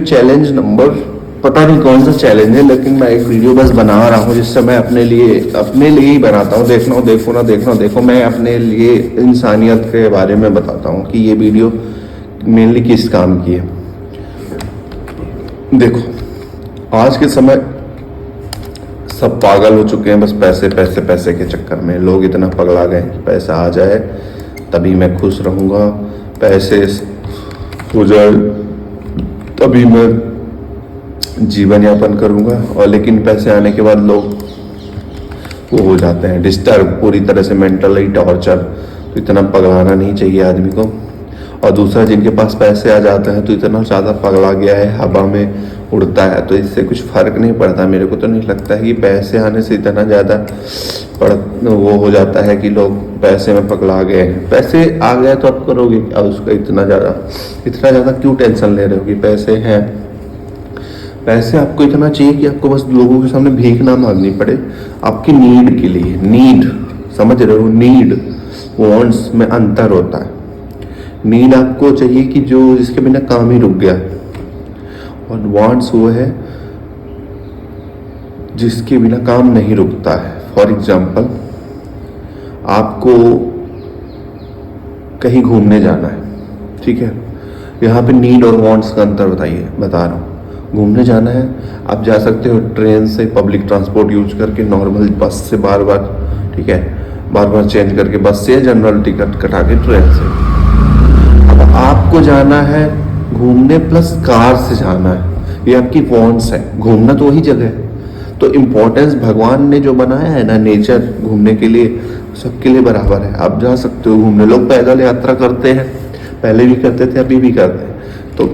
Challenge number पता नहीं कौन सा चैलेंज है, लेकिन मैं एक वीडियो बस बना रहा हूँ जिससे मैं अपने लिए ही बनाता हूँ। देखो मैं अपने लिए इंसानियत के बारे में बताता हूँ कि ये वीडियो मेनली किस काम की है। देखो आज के समय सब पागल हो चुके हैं, बस पैसे पैसे पैसे के चक्कर में लोग इतना पगला गए कि पैसा आ जाए तभी मैं खुश रहूँगा, पैसे हो जाए तभी मैं जीवन यापन करूंगा। और लेकिन पैसे आने के बाद लोग वो हो जाते हैं डिस्टर्ब, पूरी तरह से मेंटली टॉर्चर। तो इतना पगलाना नहीं चाहिए आदमी को। और दूसरा, जिनके पास पैसे आ जाते हैं तो इतना ज़्यादा पगला गया है, हवा में उड़ता है, तो इससे कुछ फ़र्क नहीं पड़ता। मेरे को तो नहीं लगता है कि पैसे आने से इतना ज़्यादा वो हो जाता है कि लोग पैसे में पगला गए हैं। पैसे आ गए तो आप करोगे क्या उसका? इतना ज़्यादा क्यों टेंशन ले रहे हो कि पैसे हैं? पैसे आपको इतना चाहिए कि आपको बस लोगों के सामने भीख ना मांगनी पड़े, आपकी नीड के लिए। नीड, समझ रहे हो? नीड वांट्स में अंतर होता है। नीड आपको चाहिए कि जो जिसके बिना काम ही रुक गया, और वांट्स वो है जिसके बिना काम नहीं रुकता है। फॉर एग्जाम्पल, आपको कहीं घूमने जाना है, ठीक है? यहाँ पे नीड और वांट्स का अंतर बता रहा हूँ। घूमने जाना है, आप जा सकते हो ट्रेन से, पब्लिक ट्रांसपोर्ट यूज करके, नॉर्मल बस से बार बार, ठीक है, बार बार चेंज करके बस से, जनरल टिकट कटा के ट्रेन से। अब आपको जाना है घूमने प्लस कार से जाना है, ये आपकी वांट्स है। घूमना तो वही जगह है। तो इम्पोर्टेंस भगवान ने जो बनाया है ना, नेचर घूमने के लिए सबके लिए बराबर है। आप जा सकते हो घूमने। लोग पैदल यात्रा करते हैं, पहले भी करते थे, अभी भी करते हैं। तो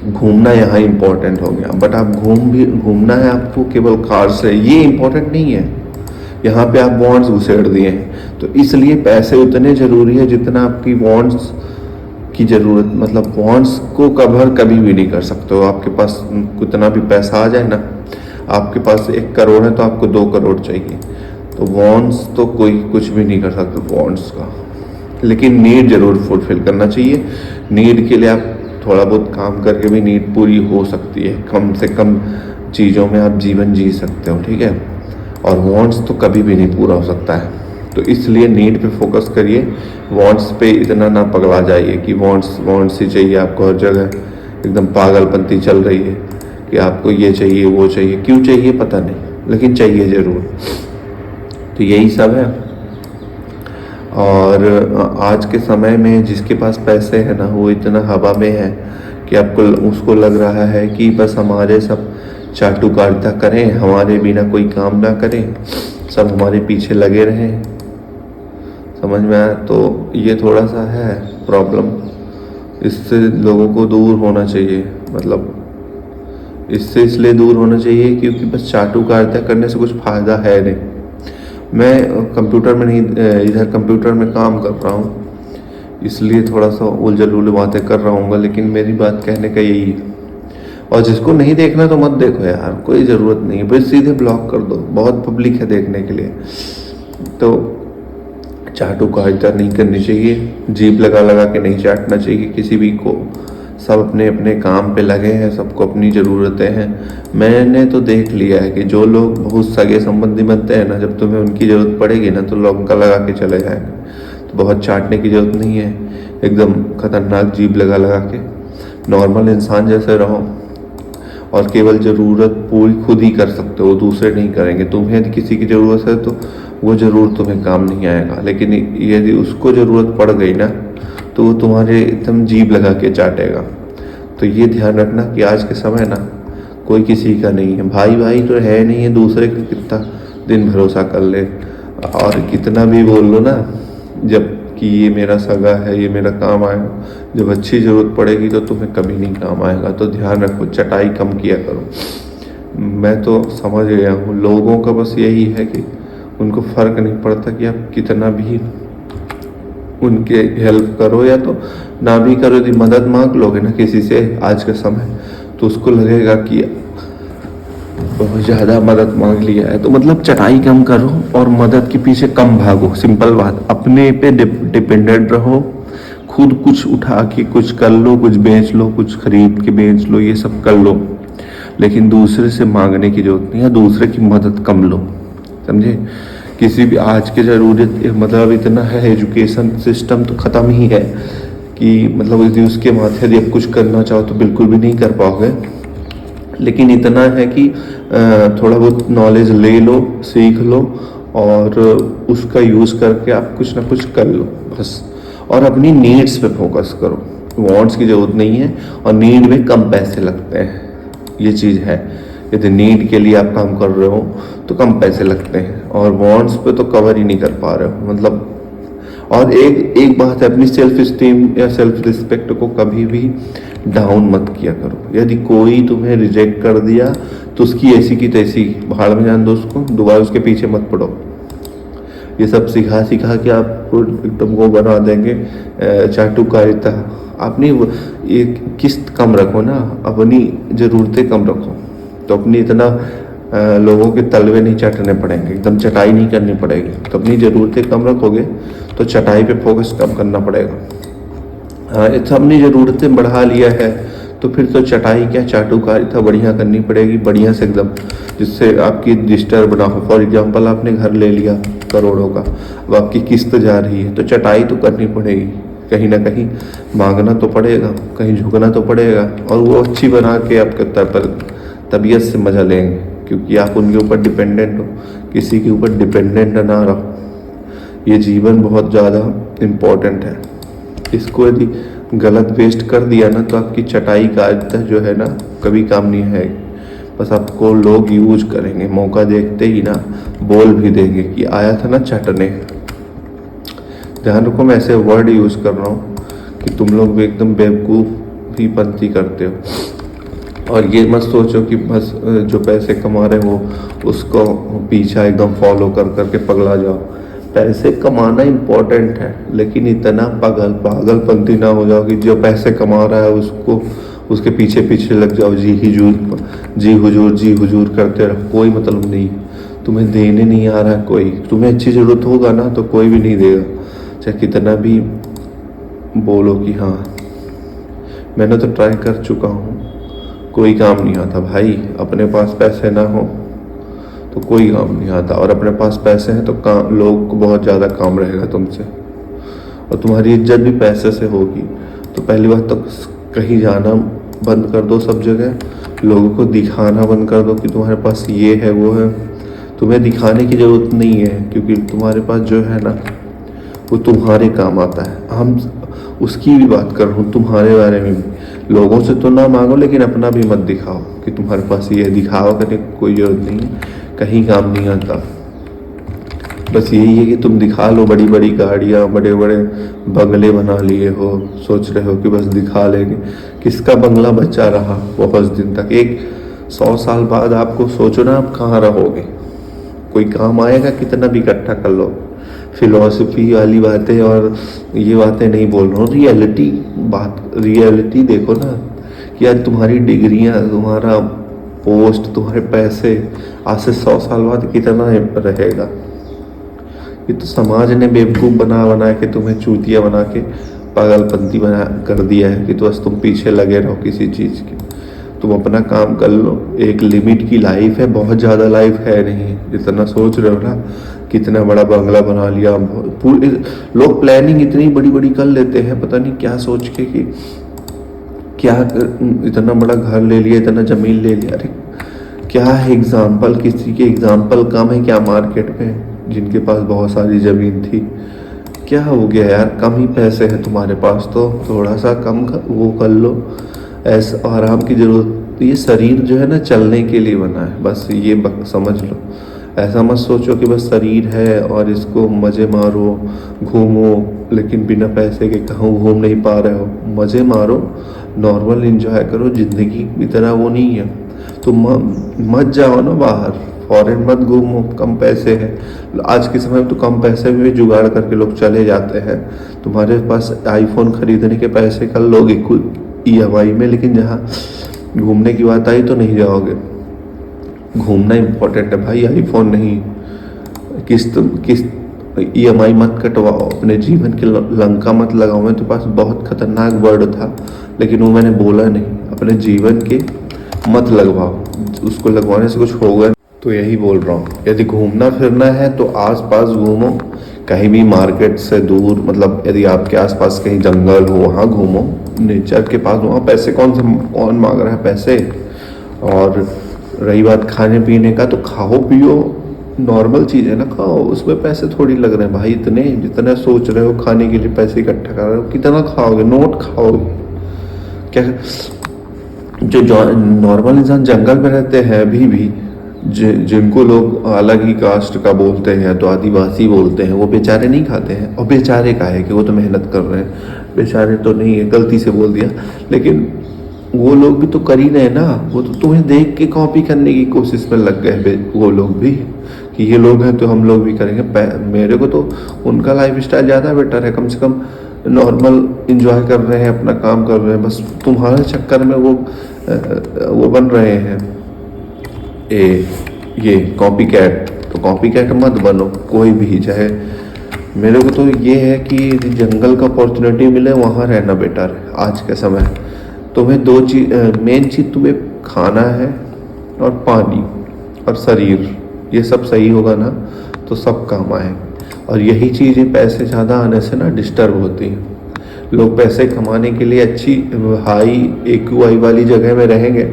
घूमना यहाँ इम्पोर्टेंट हो गया। बट आप घूमना है आपको केवल कार से, ये इम्पोर्टेंट नहीं है। यहाँ पे आप वांट्स घुसेड़ दिए हैं। तो इसलिए पैसे उतने ज़रूरी है जितना आपकी वांट्स की ज़रूरत। मतलब वांट्स को कवर कभी भी नहीं कर सकते हो। आपके पास कितना भी पैसा आ जाए ना, आपके पास 1 करोड़ है तो आपको 2 करोड़ चाहिए। तो वांट्स तो कोई कुछ भी नहीं कर सकता वांट्स का। लेकिन नीड ज़रूर फुलफिल करना चाहिए। नीड के लिए आप थोड़ा बहुत काम करके भी नीड पूरी हो सकती है। कम से कम चीज़ों में आप जीवन जी सकते हो, ठीक है? और वांट्स तो कभी भी नहीं पूरा हो सकता है। तो इसलिए नीड पे फोकस करिए, वांट्स पे इतना ना पगला जाइए कि वांट्स ही चाहिए आपको हर जगह। एकदम पागलपंती चल रही है कि आपको ये चाहिए वो चाहिए। क्यों चाहिए पता नहीं, लेकिन चाहिए ज़रूर। तो यही सब है। और आज के समय में जिसके पास पैसे हैं ना, वो इतना हवा में है कि उसको लग रहा है कि बस हमारे सब चाटुकारिता करें, हमारे बिना कोई काम ना करें, सब हमारे पीछे लगे रहें। समझ में आया? तो ये थोड़ा सा है प्रॉब्लम। इससे लोगों को दूर होना चाहिए। मतलब इससे इसलिए दूर होना चाहिए क्योंकि बस चाटुकारिता करने से कुछ फ़ायदा है नहीं। मैं कंप्यूटर में नहीं, इधर कंप्यूटर में काम कर रहा हूँ, इसलिए थोड़ा सा उलझुल बातें कर रहा हूँ। लेकिन मेरी बात कहने का यही है। और जिसको नहीं देखना तो मत देखो यार, कोई ज़रूरत नहीं है। बस सीधे ब्लॉक कर दो, बहुत पब्लिक है देखने के लिए। तो चाटुकारिता नहीं करनी चाहिए, जीभ लगा लगा के नहीं चाटना चाहिए किसी भी को। सब अपने अपने काम पे लगे हैं, सबको अपनी ज़रूरतें हैं। मैंने तो देख लिया है कि जो लोग बहुत सगे संबंधी बनते हैं ना, जब तुम्हें उनकी ज़रूरत पड़ेगी ना तो लौंका लगा के चले जाएंगे। तो बहुत चाटने की ज़रूरत नहीं है, एकदम खतरनाक जीभ लगा लगा के नॉर्मल इंसान जैसे रहो। और केवल ज़रूरत पूरी खुद ही कर सकते हो, दूसरे नहीं करेंगे। तुम्हें यदि किसी की ज़रूरत है तो वो ज़रूर तुम्हें काम नहीं आएगा, लेकिन यदि उसको ज़रूरत पड़ गई ना तो वो तुम्हारे एकदम जीभ लगा के चाटेगा। तो ये ध्यान रखना कि आज के समय ना कोई किसी का नहीं है। भाई तो है नहीं है, दूसरे का कितना दिन भरोसा कर ले और कितना भी बोल लो ना, जब कि ये मेरा सगा है, ये मेरा काम आएगा, जब अच्छी ज़रूरत पड़ेगी तो तुम्हें कभी नहीं काम आएगा। तो ध्यान रखो, चटाई कम किया करो। मैं तो समझ गया हूँ, लोगों का बस यही है कि उनको फ़र्क नहीं पड़ता कि आप कितना भी उनके हेल्प करो या तो ना भी करो। यदि मदद मांग लोगे ना किसी से आज के समय, तो उसको लगेगा कि बहुत ज़्यादा मदद मांग लिया है। तो मतलब चटाई कम करो और मदद के पीछे कम भागो। सिंपल बात, अपने पे डिपेंडेंट रहो, खुद कुछ उठा के कुछ कर लो, कुछ बेच लो, कुछ खरीद के बेच लो, ये सब कर लो, लेकिन दूसरे से मांगने की जरूरत नहीं है, दूसरे की मदद कम लो। समझे? किसी भी आज के ज़रूरत मतलब इतना है, एजुकेशन सिस्टम तो ख़त्म ही है कि मतलब यदि उसके माथे यदि आप कुछ करना चाहो तो बिल्कुल भी नहीं कर पाओगे, लेकिन इतना है कि थोड़ा बहुत नॉलेज ले लो, सीख लो और उसका यूज़ करके आप कुछ ना कुछ कर लो बस। और अपनी नीड्स पे फोकस करो, वांट्स की ज़रूरत नहीं है, और नीड में कम पैसे लगते हैं, ये चीज़ है। यदि नीड के लिए आप काम कर रहे हो तो कम पैसे लगते हैं, और वांट्स पे तो कवर ही नहीं कर पा रहे हो मतलब। और एक बात है, अपनी सेल्फ स्टीम या सेल्फ रिस्पेक्ट को कभी भी डाउन मत किया करो। यदि कोई तुम्हें रिजेक्ट कर दिया तो उसकी ऐसी की तैसी भाड़ में जान दो उसको, दोबारा उसके पीछे मत पड़ो। ये सब सिखा सिखा के आपको एकदम वो बना देंगे चाटुकारिता। अपनी एक किस्त कम रखो ना, अपनी ज़रूरतें कम रखो, तो अपनी इतना लोगों के तलवे नहीं चाटने पड़ेंगे, एकदम चटाई नहीं करनी पड़ेगी। तो अपनी ज़रूरतें कम रखोगे तो चटाई पे फोकस कम करना पड़ेगा। हाँ, अपनी ज़रूरतें बढ़ा लिया है तो फिर तो चटाई क्या, चाटुकारिता बढ़िया करनी पड़ेगी, बढ़िया से एकदम, जिससे आपकी डिस्टर्ब ना हो। फॉर एग्जांपल आपने घर ले लिया करोड़ों का, अब आपकी किस्त जा रही है तो चटाई तो करनी पड़ेगी, कहीं ना कहीं मांगना तो पड़ेगा, कहीं झुकना तो पड़ेगा, और वो अच्छी बना के आपके तबीयत से मज़ा लेंगे, क्योंकि आप उनके ऊपर डिपेंडेंट हो। किसी के ऊपर डिपेंडेंट ना रहो। ये जीवन बहुत ज़्यादा इम्पोर्टेंट है, इसको यदि गलत वेस्ट कर दिया ना तो आपकी चटाई का आदत जो है ना कभी काम नहीं है। बस आपको लोग यूज करेंगे, मौका देखते ही ना बोल भी देंगे कि आया था ना चटने। ध्यान रखो, मैं ऐसे वर्ड यूज कर रहा हूँ कि तुम लोग भी एकदम बेवकूफ़ी पंती करते हो। और ये मत सोचो कि बस जो पैसे कमा रहे हो उसको पीछा एकदम फॉलो कर करके पगला जाओ। पैसे कमाना इम्पोर्टेंट है, लेकिन इतना पागलपंती ना हो जाओ कि जो पैसे कमा रहा है उसको उसके पीछे पीछे लग जाओ, जी हुजूर करते रहो। कोई मतलब नहीं, तुम्हें देने नहीं आ रहा है कोई, तुम्हें अच्छी ज़रूरत होगा ना तो कोई भी नहीं देगा, चाहे कितना भी बोलो कि हाँ मैंने तो ट्राई कर चुका हूँ, कोई काम नहीं आता भाई। अपने पास पैसे ना हो तो कोई काम नहीं आता, और अपने पास पैसे हैं तो काम, लोग को बहुत ज़्यादा काम रहेगा तुमसे, और तुम्हारी इज्जत भी पैसे से होगी। तो पहली बात तो कहीं जाना बंद कर दो, सब जगह लोगों को दिखाना बंद कर दो कि तुम्हारे पास ये है वो है। तुम्हें दिखाने की ज़रूरत नहीं है, क्योंकि तुम्हारे पास जो है ना वो तुम्हारे काम आता है। हम उसकी भी बात कर रहा हूँ, तुम्हारे बारे में भी। लोगों से तो ना मांगो, लेकिन अपना भी मत दिखाओ कि तुम्हारे पास ये, दिखावा करने की कोई ज़रूरत नहीं है, कहीं काम नहीं आता। बस यही है कि तुम दिखा लो बड़ी बड़ी गाड़ियाँ, बड़े बड़े बंगले बना लिए हो, सोच रहे हो कि बस दिखा लेंगे। किसका बंगला बचा रहा बहुत दिन तक? 100 साल बाद आपको सोचो ना आप कहाँ रहोगे, कोई काम आएगा? कितना भी इकट्ठा कर लो। फिलॉसफी वाली बातें और ये बातें नहीं बोल रहा हूँ, रियलिटी देखो ना कि यार तुम्हारी डिग्रियाँ, तुम्हारा पोस्ट, तुम्हारे पैसे आज से 100 साल बाद कितना रहेगा। ये तो समाज ने बेवकूफ़ बना के तुम्हें चूतिया बना के पागलपंती बना कर दिया है कि तो बस तुम पीछे लगे रहो किसी चीज़ के। तुम अपना काम कर लो, एक लिमिट की लाइफ है, बहुत ज़्यादा लाइफ है नहीं जितना सोच रहे हो ना। कितना बड़ा बंगला बना लिया, पूरे लोग प्लानिंग इतनी बड़ी बड़ी कर लेते हैं, पता नहीं क्या सोच के कि क्या इतना बड़ा घर ले लिया, इतना ज़मीन ले लिया। अरे क्या है एग्जाम्पल, किसी के एग्जाम्पल कम है क्या मार्केट में जिनके पास बहुत सारी ज़मीन थी? क्या हो गया यार, कम ही पैसे हैं तुम्हारे पास तो थोड़ा सा कम वो कर लो। ऐसा आराम की ज़रूरत, ये शरीर जो है ना चलने के लिए बना है, बस ये समझ लो। ऐसा मत सोचो कि बस शरीर है और इसको मज़े मारो घूमो, लेकिन बिना पैसे के कहूँ घूम नहीं पा रहे हो। मज़े मारो, नॉर्मल एंजॉय करो, ज़िंदगी इतना वो नहीं है। तो मत जाओ ना बाहर, फॉरेन मत घूमो, कम पैसे हैं। आज के समय में तो कम पैसे में भी जुगाड़ करके लोग चले जाते हैं। तुम्हारे पास आईफोन खरीदने के पैसे कर लोगे EMI में, लेकिन जहाँ घूमने की बात आई तो नहीं जाओगे। घूमना इम्पोर्टेंट है भाई, आईफोन नहीं। किस्त EMI मत कटवाओ, अपने जीवन की लंका मत लगाओ। मेरे पास बहुत खतरनाक वर्ड था लेकिन वो मैंने बोला नहीं। अपने जीवन के मत लगवाओ, उसको लगवाने से कुछ होगा नहीं। तो यही बोल रहा हूँ, यदि घूमना फिरना है तो आस पास घूमो, कहीं भी मार्केट से दूर, मतलब यदि आपके आसपास कहीं जंगल हो वहाँ घूमो, नेचर के पास। वहाँ पैसे कौन मांग रहा है पैसे। और रही बात खाने पीने का, तो खाओ पियो, नॉर्मल चीज़ है ना, खाओ, उसमें पैसे थोड़ी लग रहे हैं भाई। इतने जितना सोच रहे हो खाने के लिए पैसे इकट्ठा कर रहे हो, कितना खाओगे, नोट खाओगे क्या। जो नॉर्मल इंसान जंगल में रहते हैं अभी भी, जिनको लोग अलग ही कास्ट का बोलते हैं, तो आदिवासी बोलते हैं, वो बेचारे नहीं खाते हैं। और बेचारे का है कि वो तो मेहनत कर रहे हैं, बेचारे तो नहीं है, गलती से बोल दिया, लेकिन वो लोग भी तो कर ही रहे हैं ना। वो तो तुम्हें देख के कॉपी करने की कोशिश में लग गए वो लोग भी, कि ये लोग हैं तो हम लोग भी करेंगे। मेरे को तो उनका लाइफ स्टाइल ज़्यादा बेटर है, कम से कम नॉर्मल इंजॉय कर रहे हैं, अपना काम कर रहे हैं। बस तुम्हारे चक्कर में वो बन रहे हैं ये कॉपी कैट। तो कॉपी कैट मत बनो कोई भी, चाहे। मेरे को तो ये है कि जंगल का अपॉर्चुनिटी मिले वहाँ रहना बेटर है आज के समय। तुम्हें दो चीज, मेन चीज़ तुम्हें खाना है और पानी और शरीर, ये सब सही होगा ना तो सब काम आए। और यही चीज़ें पैसे ज़्यादा आने से ना डिस्टर्ब होती हैं। लोग पैसे कमाने के लिए अच्छी हाई AQI वाली जगह में रहेंगे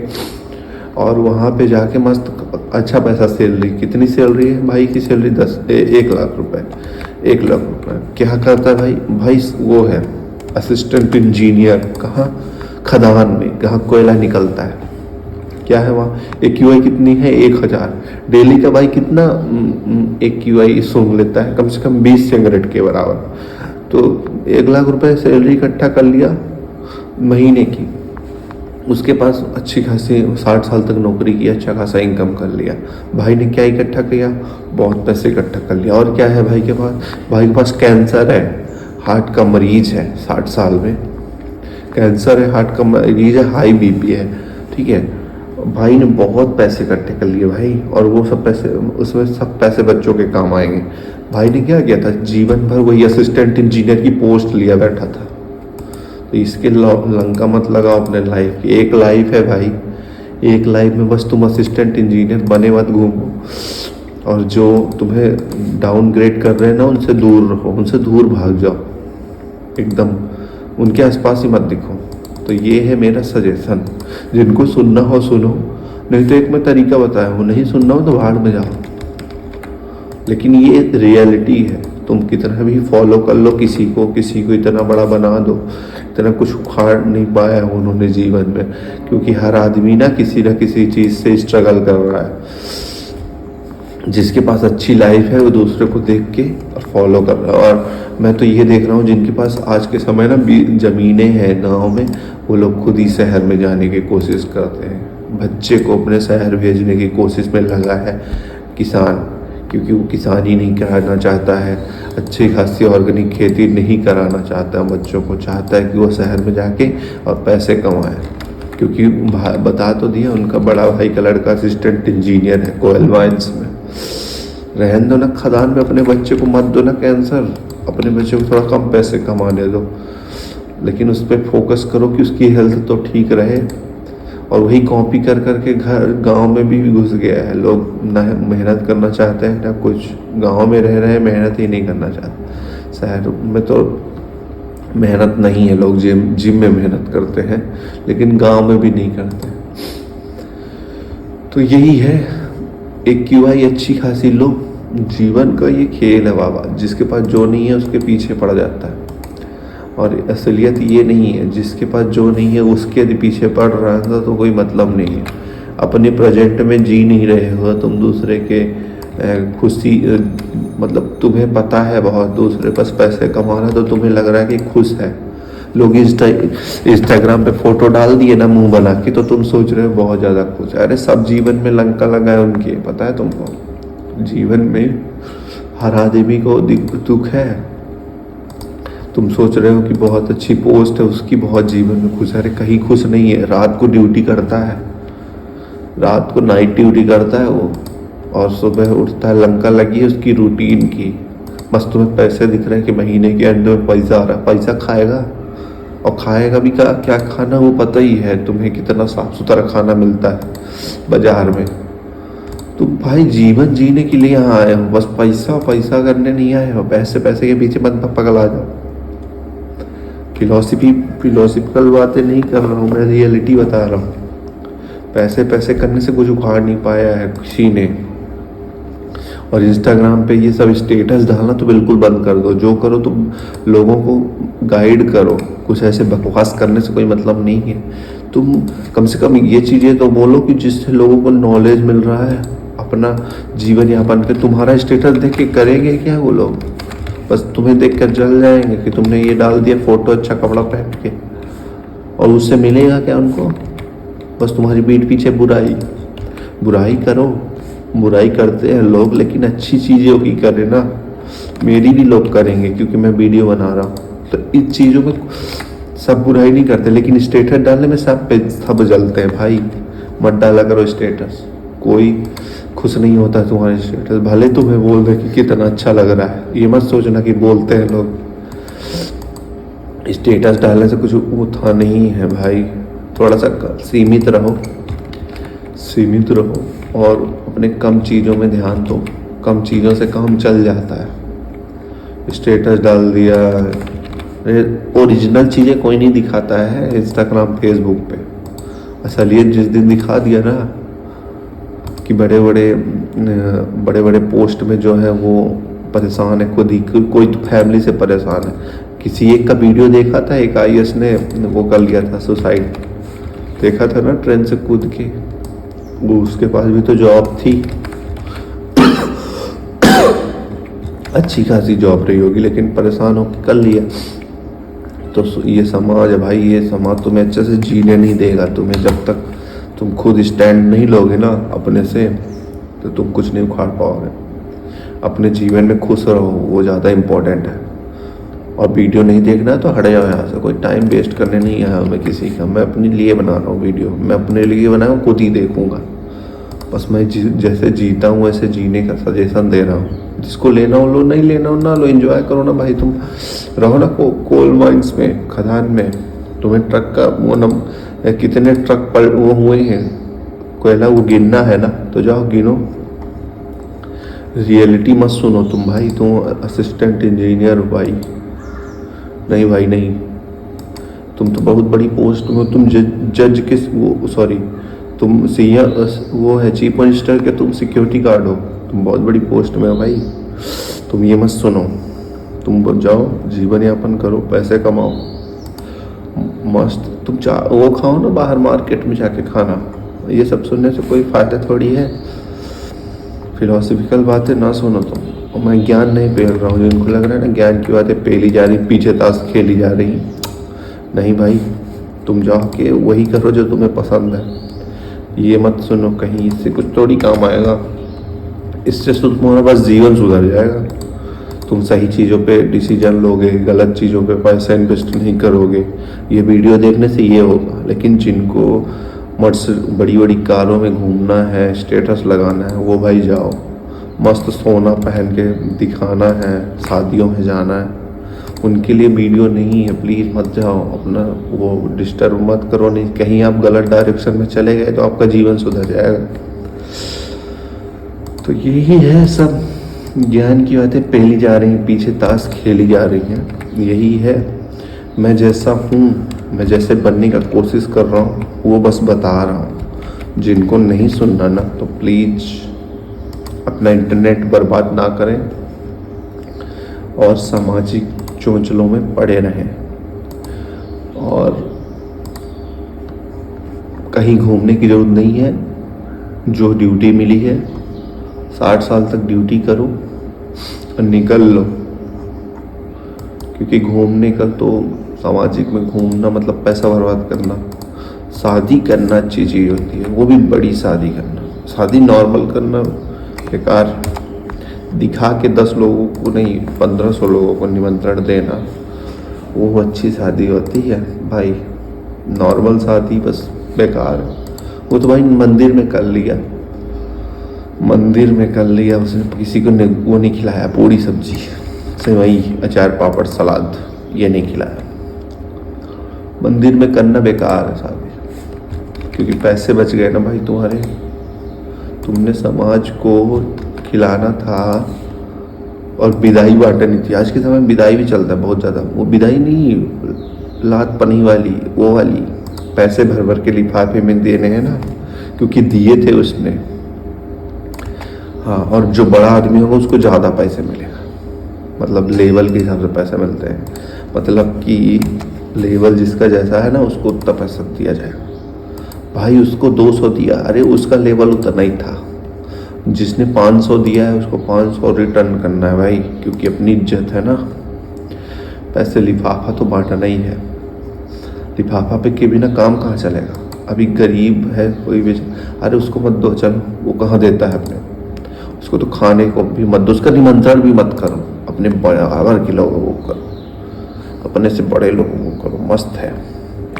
और वहाँ पे जाके मस्त अच्छा पैसा सैलरी, कितनी सैलरी है भाई की सैलरी 1 लाख रुपए। 1 लाख रुपए क्या करता है भाई वो है असिस्टेंट इंजीनियर, कहाँ, खदान में, कहाँ कोयला निकलता है, क्या है वहाँ। AQI कितनी है 1000। डेली का भाई कितना AQI सूंघ लेता है, कम से कम 20 सिगरेट के बराबर। तो 1 लाख रुपए सैलरी इकट्ठा कर लिया महीने की, उसके पास अच्छी खासी 60 साल तक नौकरी की, अच्छा खासा इनकम कर लिया। भाई ने क्या इकट्ठा किया, बहुत पैसे इकट्ठा कर लिया। और क्या है भाई के पास, भाई के पास कैंसर है, हार्ट का मरीज है, 60 साल में कैंसर है, हार्ट का मरीज है, हाई BP है, ठीक है। भाई ने बहुत पैसे इकट्ठे कर लिए भाई, और वो सब पैसे, उसमें सब पैसे बच्चों के काम आएंगे। भाई ने क्या किया था, जीवन भर वही असिस्टेंट इंजीनियर की पोस्ट लिया बैठा था। तो इसके लंका मत लगाओ अपने लाइफ की। एक लाइफ है भाई, एक लाइफ में बस तुम असिस्टेंट इंजीनियर बने मत घूमो। और जो तुम्हें डाउनग्रेड कर रहे हैं ना, उनसे दूर रहो, उनसे दूर भाग जाओ एकदम, उनके आसपास ही मत दिखो। तो ये है मेरा सजेशन। जिनको सुनना हो सुनो, नहीं तो एक मैं तरीका बताया हूँ, नहीं सुनना हो तो भाड़ में जाओ। लेकिन ये रियलिटी है, तुम कितना भी फॉलो कर लो किसी को इतना बड़ा बना दो, इतना कुछ उखाड़ नहीं पाया उन्होंने जीवन में। क्योंकि हर आदमी ना किसी चीज़ से स्ट्रगल कर रहा है। जिसके पास अच्छी लाइफ है वो दूसरे को देख के और फॉलो कर रहा है। और मैं तो ये देख रहा हूँ जिनके पास आज के समय ना ज़मीनें हैं गांव में, वो लोग खुद ही शहर में जाने की कोशिश करते हैं। बच्चे को अपने शहर भेजने की कोशिश में लगा है किसान, क्योंकि वो किसान ही नहीं कराना चाहता है, अच्छी खासी ऑर्गेनिक खेती नहीं कराना चाहता है बच्चों को, चाहता है कि वो शहर में जाके और पैसे कमाए। क्योंकि बता तो दिया, उनका बड़ा भाई का लड़का असिस्टेंट इंजीनियर है कोयल माइंस में। रहने दो ना खदान में, अपने बच्चे को मत दो ना कैंसर, अपने बच्चे को थोड़ा कम पैसे कमाने दो, लेकिन उस पर फोकस करो कि उसकी हेल्थ तो ठीक रहे। और वही कॉपी कर करके घर गांव में भी घुस गया है। लोग ना मेहनत करना चाहते हैं ना कुछ, गांव में रह रहे हैं, मेहनत ही नहीं करना चाहते। शहर में तो मेहनत नहीं है, लोग जिम में मेहनत करते हैं, लेकिन गांव में भी नहीं करते। तो यही है, AQI अच्छी खासी लो। जीवन का ये खेल है बाबा, जिसके पास जो नहीं है उसके पीछे पड़ जाता है। और असलियत ये नहीं है, जिसके पास जो नहीं है उसके पीछे पड़ रहा है तो कोई मतलब नहीं है। अपने प्रेजेंट में जी नहीं रहे हो तुम, दूसरे के खुशी, मतलब तुम्हें पता है बहुत दूसरे पास पैसे कमा रहा है तो तुम्हें लग रहा है कि खुश है। लोग इंस्टाग्राम पे फोटो डाल दिए ना मुंह बना के, तो तुम सोच रहे हो बहुत ज़्यादा खुश है। अरे सब जीवन में लंका लगा है उनके, पता है तुमको। जीवन में हर आदमी को दुख है। तुम सोच रहे हो कि बहुत अच्छी पोस्ट है उसकी, बहुत जीवन में खुश है। अरे कहीं खुश नहीं है, रात को ड्यूटी करता है, रात को नाइट ड्यूटी करता है वो, और सुबह उठता है, लंका लगी है उसकी रूटीन की। बस तुम्हें पैसे दिख रहे हैं कि महीने के एंड में पैसा आ रहा है। पैसा खाएगा, और खाएगा भी क्या क्या खाना वो पता ही है तुम्हें, कितना साफ सुथरा खाना मिलता है बाजार में। तुम भाई जीवन जीने के लिए यहाँ आए हो, बस पैसा पैसा करने नहीं आए हो। पैसे पैसे के पीछे मत पगला जाओ। फिलोसफिकल बातें नहीं कर रहा हूँ मैं, रियलिटी बता रहा हूँ। पैसे पैसे करने से कुछ उखाड़ नहीं पाया है किसी ने। और इंस्टाग्राम पे ये सब स्टेटस डालना तो बिल्कुल बंद कर दो। जो करो तुम लोगों को गाइड करो, कुछ ऐसे बकवास करने से कोई मतलब नहीं है। तुम कम से कम ये चीज़ें तो बोलो कि जिससे लोगों को नॉलेज मिल रहा है अपना जीवन यापन के। तुम्हारा स्टेटस देख के करेंगे क्या वो लोग? बस तुम्हें देख कर जल जाएंगे कि तुमने ये डाल दिया फोटो अच्छा कपड़ा पहन के, और उससे मिलेगा क्या उनको? बस तुम्हारी पीठ पीछे बुराई। बुराई करो, बुराई करते हैं लोग, लेकिन अच्छी चीज़ों की करें ना। मेरी भी लोग करेंगे क्योंकि मैं वीडियो बना रहा हूँ। तो इन चीज़ों में सब बुराई नहीं करते, लेकिन स्टेटस डालने में सब जलते हैं भाई। मत डाला करो स्टेटस, कोई खुश नहीं होता तुम्हारे स्टेटस। भले तुम्हें बोल रहे कि कितना अच्छा लग रहा है, ये मत सोचना कि बोलते हैं लोग। स्टेटस डालने से कुछ होता नहीं है भाई। थोड़ा सा सीमित रहो, सीमित रहो, और अपने कम चीज़ों में ध्यान दो। कम चीज़ों से काम चल जाता है। स्टेटस डाल दिया, ओरिजिनल चीज़ें कोई नहीं दिखाता है इंस्टाग्राम फेसबुक पे। असलियत जिस दिन दिखा दिया ना कि बड़े बड़े पोस्ट में जो है वो परेशान है खुद ही, कोई तो फैमिली से परेशान है। किसी एक का वीडियो देखा था, एक IAS ने वो कर लिया था सुसाइड, देखा था ना ट्रेन से कूद के। वो उसके पास भी तो जॉब थी, अच्छी खासी जॉब रही होगी, लेकिन परेशान होकर कर लिया। तो ये समाज है भाई, ये समाज तुम्हें अच्छे से जीने नहीं देगा। तुम्हें जब तक तुम खुद स्टैंड नहीं लोगे ना अपने से, तो तुम कुछ नहीं उखाड़ पाओगे। अपने जीवन में खुश रहो, वो ज़्यादा इम्पोर्टेंट है। और वीडियो नहीं देखना है तो हट जाओ यहाँ से। कोई टाइम वेस्ट करने नहीं आया मैं किसी का। मैं अपने लिए बना रहा हूँ वीडियो, मैं अपने लिए बनाया हूँ, खुद ही देखूँगा। बस मैं जैसे जीता हूँ वैसे जीने का सजेशन दे रहा हूँ। जिसको लेना हो लो, नहीं लेना हो ना लो, एंजॉय करो ना भाई। तुम रहो ना कोल माइंस में, खदान में। तुम्हें ट्रक का वो कितने ट्रक पर वो हुए हैं कोयला, वो गिनना है ना, तो जाओ गिनो। रियलिटी मत सुनो तुम भाई। तुम असिस्टेंट इंजीनियर हो भाई, नहीं भाई नहीं। तुम तो बहुत बड़ी पोस्ट में, तुम जज के वो सॉरी तुम वो है चीफ मिनिस्टर के, तुम सिक्योरिटी गार्ड हो। तुम बहुत बड़ी पोस्ट में हो भाई। तुम ये मत सुनो। तुम जाओ जीवन यापन करो, पैसे कमाओ मस्त। तुम वो खाओ ना बाहर मार्केट में जाके खाना। ये सब सुनने से कोई फ़ायदा थोड़ी है। फिलोसफिकल बातें ना सुनो तुम। और मैं ज्ञान नहीं पेल रहा हूँ। जिनको लग रहा है ना ज्ञान की बातें पेली जा रही, पीछे ताश खेली जा रही, नहीं भाई। तुम जाओ के वही करो जो तुम्हें पसंद है। ये मत सुनो कहीं, इससे कुछ थोड़ी काम आएगा। इससे तुम्हारा बस जीवन सुधर जाएगा। तुम सही चीज़ों पे डिसीजन लोगे, गलत चीज़ों पे पैसा इन्वेस्ट नहीं करोगे। ये वीडियो देखने से ये होगा। लेकिन जिनको बड़ी बड़ी कारों में घूमना है, स्टेटस लगाना है, वो भाई जाओ। मस्त सोना पहन के दिखाना है, शादियों में जाना है, उनके लिए वीडियो नहीं है। प्लीज़ मत जाओ, अपना वो डिस्टर्ब मत करो। नहीं कहीं आप गलत डायरेक्शन में चले गए तो आपका जीवन सुधर जाएगा। तो यही है, सब ज्ञान की बातें पहली जा रही हैं, पीछे ताश खेली जा रही हैं। यही है। मैं जैसा हूँ, मैं जैसे बनने का कोशिश कर रहा हूँ, वो बस बता रहा हूँ। जिनको नहीं सुनना ना, तो प्लीज़ अपना इंटरनेट बर्बाद ना करें और सामाजिक चोंचलों में पड़े रहें। और कहीं घूमने की ज़रूरत नहीं है। जो ड्यूटी मिली है 60 साल तक ड्यूटी करो और निकल लो। क्योंकि घूमने का तो सामाजिक में घूमना मतलब पैसा बर्बाद करना। शादी करना अच्छी चीज़ होती है, वो भी बड़ी शादी करना। शादी नॉर्मल करना बेकार। दिखा के 10 लोगों को नहीं 1500 लोगों को निमंत्रण देना, वो अच्छी शादी होती है भाई। नॉर्मल शादी बस बेकार। वो तो भाई मंदिर में कर लिया, मंदिर में कर लिया उसने, किसी को वो नहीं खिलाया पूरी सब्जी। सेवई अचार पापड़ सलाद ये नहीं खिलाया। मंदिर में करना बेकार है साहब, क्योंकि पैसे बच गए ना भाई तुम्हारे। तुमने समाज को खिलाना था और विदाई बांटनी थी। आज के समय में विदाई भी चलता है बहुत ज़्यादा। वो विदाई नहीं, लात पनी वाली, वो वाली पैसे भर भर के लिफाफे में देने हैं ना, क्योंकि दिए थे उसने। हाँ, और जो बड़ा आदमी होगा उसको ज़्यादा पैसे मिलेगा, मतलब लेवल के हिसाब से पैसे मिलते हैं। मतलब कि लेवल जिसका जैसा है ना उसको उतना पैसा दिया जाएगा। भाई उसको 200 दिया, अरे उसका लेवल उतना ही था। जिसने 500 दिया है उसको 500 रिटर्न करना है भाई, क्योंकि अपनी इज्जत है ना। पैसे लिफाफा तो बांटना ही है। लिफाफा पे के बिना काम कहाँ चलेगा। अभी गरीब है कोई भी, अरे उसको मत दो, चलो वो कहाँ देता है अपने, उसको तो खाने को भी मत दो, उसका निमंत्रण भी मत करो। अपने बराबर के लोगों को करो, अपने से बड़े लोगों को करो, मस्त है,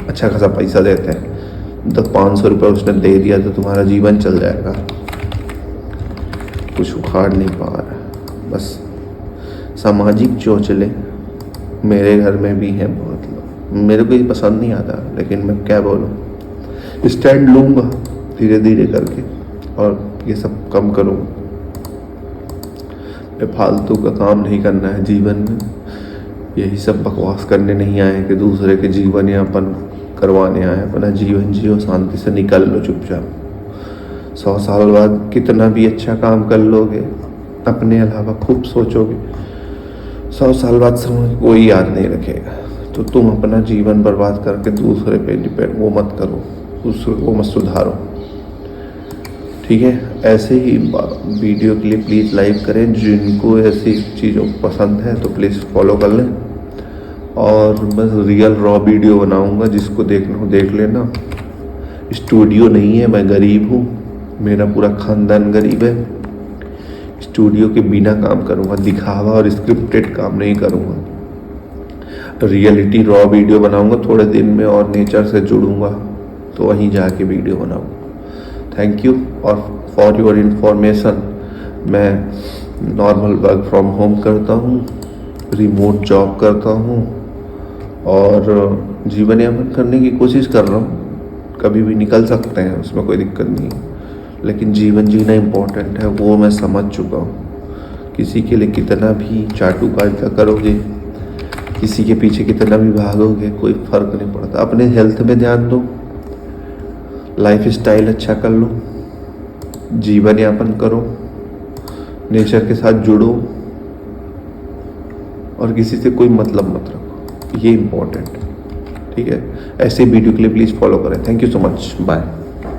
अच्छा खासा पैसा देते हैं। 500 रुपये उसने दे दिया तो तुम्हारा जीवन चल जाएगा। कुछ उखाड़ नहीं पा रहा है। बस सामाजिक चोचले मेरे घर में भी हैं बहुत लोग। मेरे को ये पसंद नहीं आता, लेकिन मैं क्या बोलूँ, स्टैंड लूँगा धीरे धीरे करके और ये सब कम करूँगा। फालतू का काम नहीं करना है जीवन में। यही सब बकवास करने नहीं आए कि दूसरे के जीवन यापन करवाने आए। अपना जीवन जियो, शांति से निकल लो चुपचाप। 100 साल बाद कितना भी अच्छा काम कर लोगे, अपने अलावा खूब सोचोगे, 100 साल बाद समय कोई याद नहीं रखेगा। तो तुम अपना जीवन बर्बाद करके दूसरे पे डिपेंड वो मत करो, दूसरे को मत सुधारो, ठीक है। ऐसे ही वीडियो के लिए प्लीज़ लाइक करें। जिनको ऐसी चीज़ों पसंद है तो प्लीज़ फॉलो कर लें। और बस रियल रॉ वीडियो बनाऊंगा, जिसको देखना हो देख लेना। स्टूडियो नहीं है, मैं गरीब हूँ, मेरा पूरा खानदान गरीब है। स्टूडियो के बिना काम करूँगा, दिखावा और स्क्रिप्टेड काम नहीं करूँगा। रियलिटी रॉ वीडियो बनाऊँगा थोड़े दिन में, और नेचर से जुड़ूँगा तो वहीं जाके वीडियो बनाऊँगा। Thank you. और फॉर योर इंफॉर्मेशन, मैं नॉर्मल वर्क फ्रॉम होम करता हूँ, रिमोट जॉब करता हूँ और जीवन यापन करने की कोशिश कर रहा हूँ। कभी भी निकल सकते हैं, उसमें कोई दिक्कत नहीं है, लेकिन जीवन जीना इम्पोर्टेंट है, वो मैं समझ चुका हूँ। किसी के लिए कितना भी चाटुकारिता करोगे, किसी के पीछे कितना भी भागोगे, कोई फ़र्क नहीं पड़ता। अपने हेल्थ में ध्यान दो, लाइफ स्टाइल अच्छा कर लो, जीवन यापन करो, नेचर के साथ जुड़ो और किसी से कोई मतलब मत रखो, ये इम्पोर्टेंट है, ठीक है। ऐसे वीडियो के लिए प्लीज़ फॉलो करें। Thank you so much, bye.